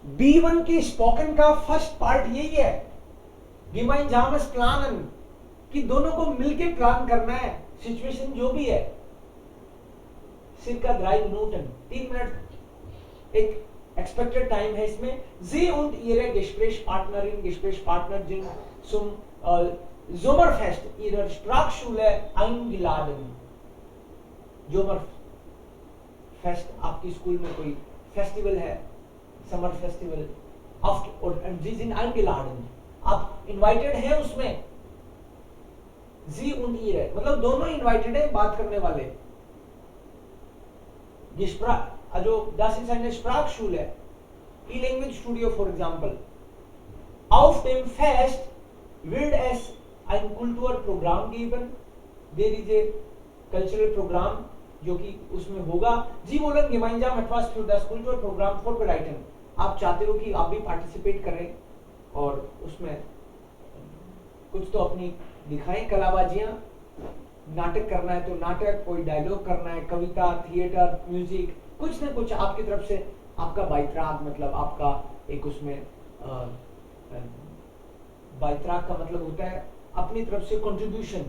B1 के spoken का first part यही है, gemeinsames planen, कि दोनों को मिलके प्लान करना है, सिचुएशन जो भी है। circa 3 Minuten, 3 मिनट एक एक्सपेक्टेड टाइम है इसमें। Sie und ihre Gesprächspartnerin, Gesprächspartner zum Sommerfest ihrer Sprachschule eingeladen। Sommerfest, आपकी स्कूल में कोई फेस्टिवल है, समर फेस्टिवल, और Sie sind eingeladen, आप इनवाइटेड हैं उसमें। Sie und ihre मतलब दोनों इनवाइटेड है बात करने वाले। Also das ist eine Sprachschule, E-Language Studio for example. Auf dem Fest wird es ein Kulturprogramm geben, there is a cultural program जो कि उसमें होगा। Sie wollen gemeinsam etwas für das Kulturprogramm vorbereiten, आप चाहते हो कि आप भी पार्टिसिपेट करें और उसमें कुछ तो अपनी दिखाएं कलाबाजियां, नाटक करना है तो नाटक, कोई डायलॉग करना है, कविता, थिएटर, म्यूजिक, कुछ ना कुछ आपकी तरफ से, आपका बाइत्राग मतलब आपका एक उसमें बाइत्राग का मतलब होता है अपनी तरफ से कंट्रीब्यूशन,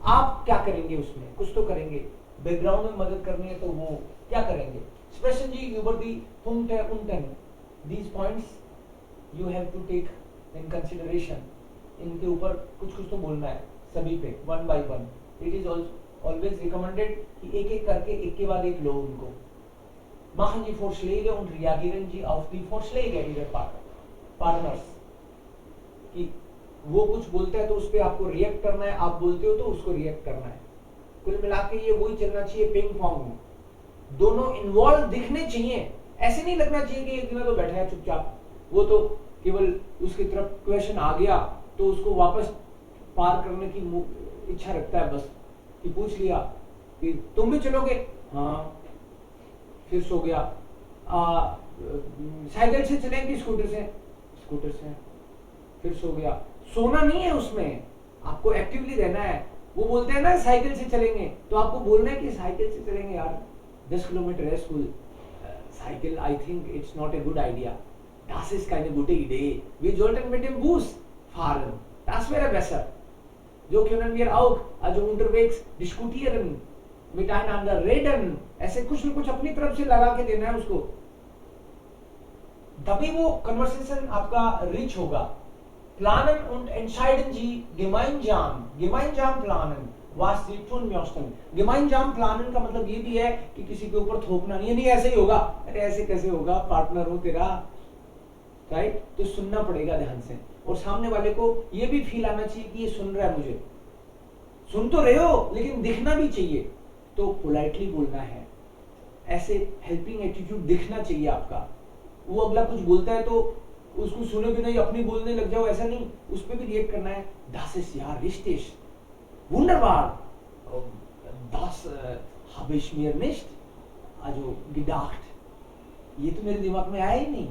आप क्या करेंगे उसमें, कुछ तो करेंगे, बैकग्राउंड में मदद करनी है तो वो क्या करेंगे। स्पेशल जी यूबर दी punkte unten, these points you have to take in consideration, इनके ऊपर कुछ कुछ तो बोलना है सभी पे, one by one. It is always recommended कि एक एक करके एक के बाद एक लो उनको। Machen Sie Vorschläge und reagieren Sie auf die Vorschläge Ihrer Partners, कि वो कुछ बोलते हैं तो उस पर आपको रिएक्ट करना है, आप बोलते हो तो उसको रिएक्ट करना है। कुल मिला के ये वही चलना चाहिए पिंग पोंग में, दोनों इन्वॉल्व दिखने चाहिए, ऐसे नहीं लगना चाहिए कि एक दिन तो बैठा है चुपचाप, वो तो केवल उसकी तरफ क्वेश्चन आ गया तो उसको वापस पार करने की इच्छा रखता है बस, कि पूछ लिया कि तुम भी चलोगे, हाँ, फिर सो गया। साइकिल से चलेंगे, स्कूटर से, फिर सो गया। सोना नहीं है उसमें, आपको एक्टिवली रहना है। वो बोलते हैं ना साइकिल से चलेंगे, तो आपको बोलना है कि साइकिल से चलेंगे यार, 10 किलोमीटर है school, cycle I think it's not a good idea, das ist keine gute Idee, wir sollten mit dem Bus fahren, das wäre besser, so können wir auch also unterwegs diskutieren, miteinander reden, ऐसे कुछ न कुछ अपनी तरफ से लगा के देना है उसको, तभी वो कन्वर्सेशन आपका रिच होगा। Planen und entscheiden Sie gemeinsam planen, was Sie tun möchten। gemeinsam planen का मतलब ये भी है कि किसी के ऊपर थोपना नहीं है, नहीं ऐसे ही होगा, अरे ऐसे कैसे होगा, पार्टनर हो तेरा, राइट, तो सुनना पड़ेगा ध्यान से, और सामने वाले को ये भी फील आना चाहिए कि ये सुन रहा है मुझे, सुन तो रहे हो लेकिन दिखना भी चाहिए, तो पोलाइटली बोलना है, ऐसे हेल्पिंग एटीट्यूड दिखना चाहिए आपका। वो अगला कुछ बोलता है तो उसको सुने भी नहीं, अपनी बोलने लग जाओ, ऐसा नहीं, उस पर भी रिएक्ट करना है। Das ist ja richtig, wunderbar, das habe ich mir nicht also gedacht, ये तो मेरे दिमाग में आया ही नहीं।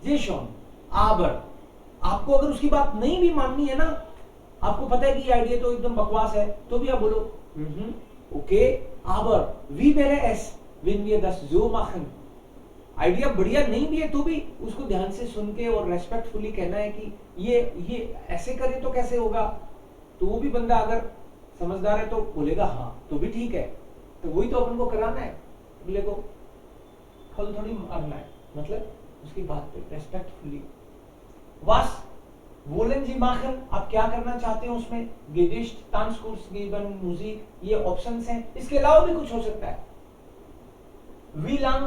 जी schon, aber आपको अगर उसकी बात नहीं भी माननी है ना, आपको पता है कि ये आइडिया तो एकदम बकवास है, तो भी आप बोलो okay, aber wie wäre es wenn wir das so machen, idea बढ़िया नहीं भी है तो भी उसको ध्यान से सुन के और रेस्पेक्टफुली कहना है कि ये ऐसे करें तो कैसे होगा, तो वो भी बंदा अगर समझदार है तो बोलेगा हाँ तो भी ठीक है, तो वही तो अपन को कराना है, अगले को फल थोड़ी मारना है, मतलब उसकी बात पे respectfully. Was wollen Sie machen, आप क्या करना चाहते हैं उसमें, Gedicht, Tanzkurs geben, Musik, ये ऑप्शंस हैं, इसके अलावा भी कुछ हो सकता है। Wie lang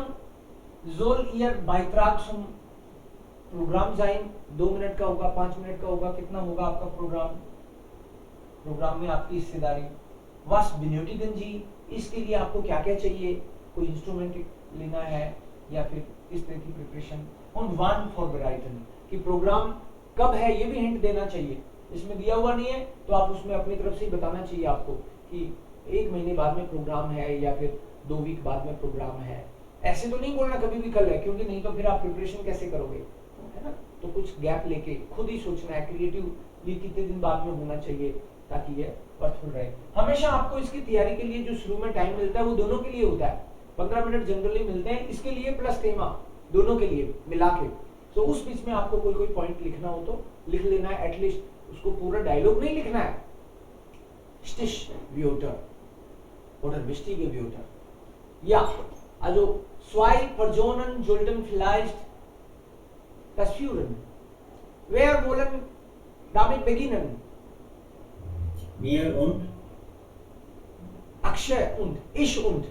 soll Ihr Beitrag zum Programm sein, 2 minute का होगा, 5 मिनट का होगा, कितना होगा आपका प्रोग्राम में आपकी हिस्सेदारी। Was benötigen Sie, इसके लिए आपको क्या क्या चाहिए, कोई इंस्ट्रूमेंट लेना है या फिर इस तरह की प्रिपरेशन। Und wann vorbereiten, कि प्रोग्राम कब है ये भी हिंट देना चाहिए, इसमें दिया हुआ नहीं है तो आप उसमें अपनी तरफ से ही बताना चाहिए आपको कि 1 महीने बाद में प्रोग्राम है या फिर 2 वीक बाद में प्रोग्राम है, ऐसे तो नहीं बोलना कभी भी कल है, क्योंकि नहीं तो फिर आप प्रिपरेशन कैसे करोगे, है ना। तो कुछ गैप लेके खुद ही सोचना है, क्रिएटिवली कितने दिन बाद में होना चाहिए ताकि ये अर्थफुल रहे। हमेशा आपको इसकी तैयारी के लिए जो शुरू में टाइम मिलता है वो दोनों के लिए होता है, 15 मिनट जनरली मिलते हैं इसके लिए प्लस थीमा, दोनों के लिए मिला के। तो उस बीच में आपको कोई कोई पॉइंट लिखना हो तो लिख लेना है, एटलीस्ट उसको पूरा डायलॉग नहीं लिखना है। स्टिश व्योटर oder wichtige Wörter. Ja, also zwei Personen sollten vielleicht das führen. Wer wollen damit beginnen? Wir und? Akshay und ich und.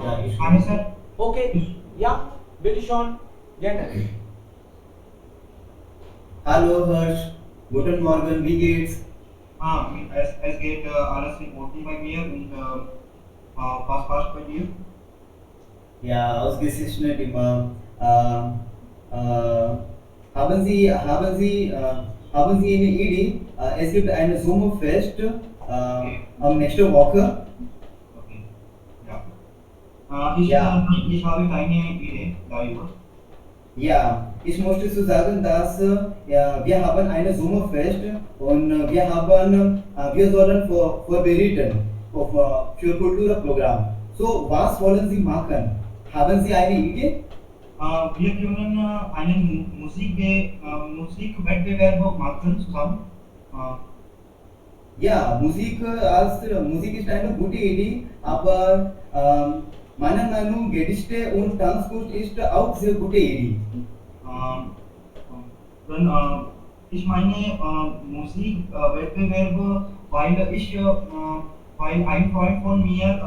Ja, ich. Okay, ja, bitte schon, gerne. Hallo Hirsch, guten Morgen, wie geht's? Es geht alles in Ordnung bei mir und was passt bei dir? Ja, ausgezeichnet immer. Haben Sie eine Idee? Es gibt ein Sommerfest am nächsten Woche. Okay. Ja. Ja. Ich habe keine Idee darüber. Ja, ich möchte zu sagen, dass ja, wir haben ein Sommerfest und wir sollen vorbereiten für Kulturprogramm. So, was wollen Sie machen? Haben Sie eine Idee? Wir können einen Musikwettbewerb machen zusammen. Ja, Musik ist eine gute Idee, aber meiner Meinung nach Gedichte und Tanzkunst ist auch sehr gute Idee. Dann, ich meine Musikwettbewerb, weil ein Freund von mir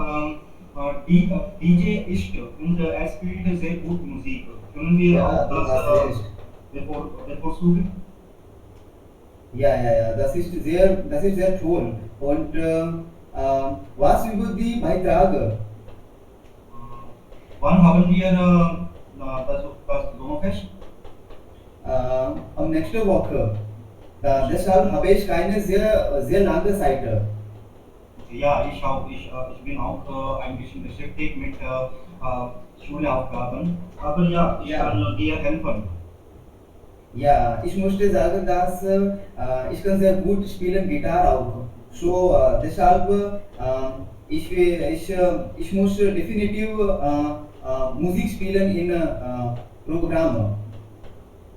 DJ ist und er spielt sehr gut Musik. Können wir Ja, auch du das hast recht. bevorzugen? Ja, das ist sehr toll. Und was über die Beiträge? Wann haben wir das Sommerfest? Am nächsten Woche. Deshalb habe ich keine sehr lange Zeit. Ja, ich auch. Ich bin auch ein bisschen beschäftigt mit Schulaufgaben. Aber ja, ich kann dir helfen. Ja, ich möchte sagen, dass ich kann sehr gut spielen Gitarre auch. So, deshalb ich muss definitiv Musik spielen in Programme.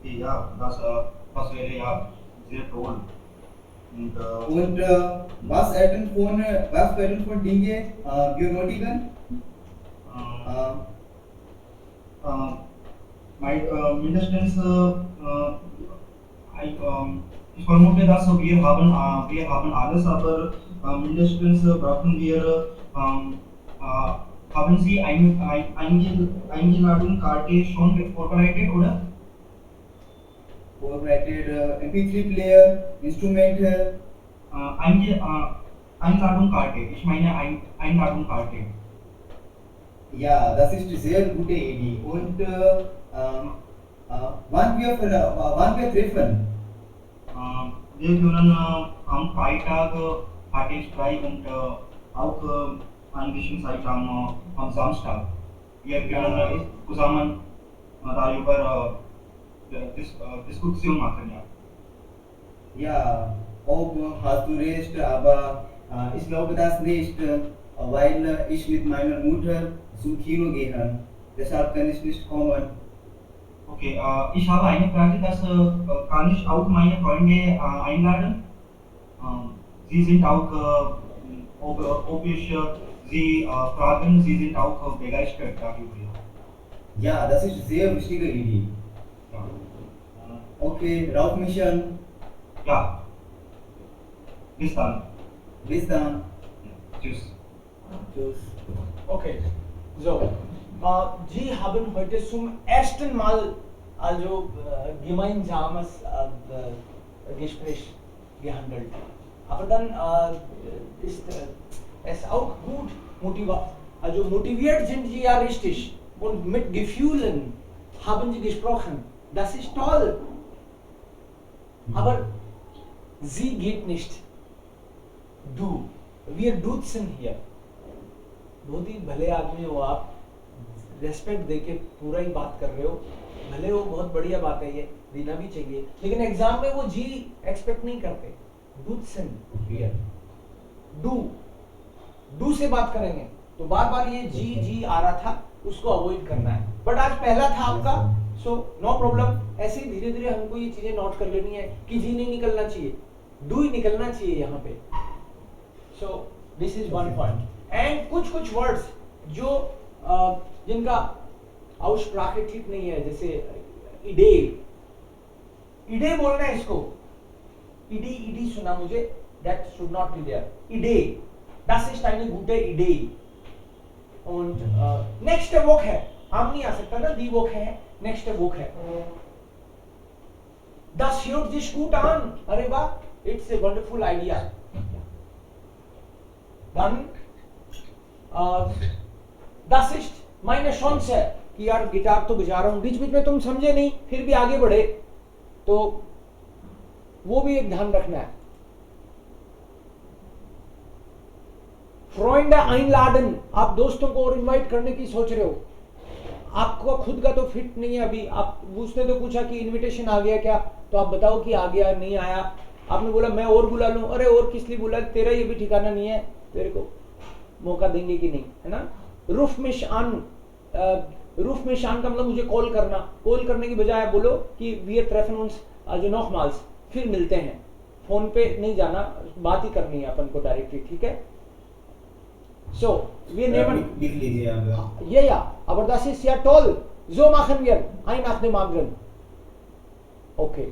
Ja, das wäre ja sehr toll. Und was werden von Dinge benötigen? Mindestens, ich vermute, dass wir haben alles, aber mindestens brauchen wir, haben Sie eine Einladungskarte schon vorbereitet, oder? Vorbereitet MP3 Player, Instrumente. Einladungskarte, ich meine Einladungskarte. Ja, das ist eine sehr gute Idee. Und wann wir treffen? Wir können am Freitag hatte ich frei und auch ein bisschen Zeit am Samstag. Wir können zusammen darüber Diskussion machen, ja. Ja, auch hast du recht, aber ich glaube das nicht, weil ich mit meiner Mutter zum Kino gehe. Deshalb kann ich nicht kommen. Okay, ich habe eine Frage, kann ich auch meine Freunde einladen? Sie sind auch, ob ich Sie fragen, Sie sind auch begeistert darüber. Ja, das ist eine sehr wichtige Idee. Ja. Okay, Rauf mich an. Ja. Bis dann. Bis dann. Tschüss. Tschüss. Okay, so, Sie haben heute zum ersten Mal also gemeinsames Gespräch gehandelt. Aber dann ist es auch gut motiviert sind Sie ja richtig und mit Gefühlen haben Sie gesprochen. Das ist toll. Aber sie geht nicht. Du. Wir duzen hier. बहुत ही भले आदमी हो आप, respect देके पूरा ही बात कर रहे हो, भले हो, बहुत बढ़िया बात है, ये देना भी चाहिए, लेकिन एग्जाम में वो जी एक्सपेक्ट नहीं करते। दुत्सन हियर, डू से बात करेंगे तो बार बार ये जी आ रहा था, उसको अवॉइड करना है। बट आज पहला था आपका, सो नो प्रॉब्लम। ऐसे ही धीरे धीरे हमको ये चीजें नोट कर लेनी है कि जी नहीं निकलना चाहिए, डू ही निकलना चाहिए यहाँ पे। So this is one point. And कुछ कुछ वर्ड्स जो जिनका औशप्राके ठीक नहीं है, जैसे इडे, इडे बोलना है इसको, इडी इडी सुना मुझे, that should not be there. इडे, das ist eine gute Idee। und next वोक है, आम नहीं आ सकता ना, दी वोक है, नेक्स्ट वोक है। das hört sich gut an, अरे वाह, it's a wonderful idea। dann das ist meine Chance, कि यार गिटार तो बजा रहा हूं, बीच बीच में तुम समझे नहीं फिर भी आगे बढ़े, तो वो भी एक ध्यान रखना है। फ्रेंड einladen, आप दोस्तों को और इनवाइट करने की सोच रहे हो, आपको खुद का तो फिट नहीं है अभी। आप उसने तो पूछा कि इनविटेशन आ गया क्या, तो आप बताओ कि आ गया नहीं आया। आपने बोला मैं और बुला लूं, अरे और किस लिए बुला, तेरा ये भी ठिकाना नहीं है, तेरे को मौका देंगे कि नहीं, है ना। रूफ में शान, रूफ में शान का मतलब मुझे कॉल करना, कॉल करने की बजाय बोलो कि wir treffen uns also nochmals, फिर मिलते हैं। फोन पे नहीं जाना, बात ही करनी है अपन को डायरेक्टली, ठीक है। So, wir nehmen लिख लीजिए आप। ja, aber das ist ja toll, so machen wir ein nach dem anderen। Okay,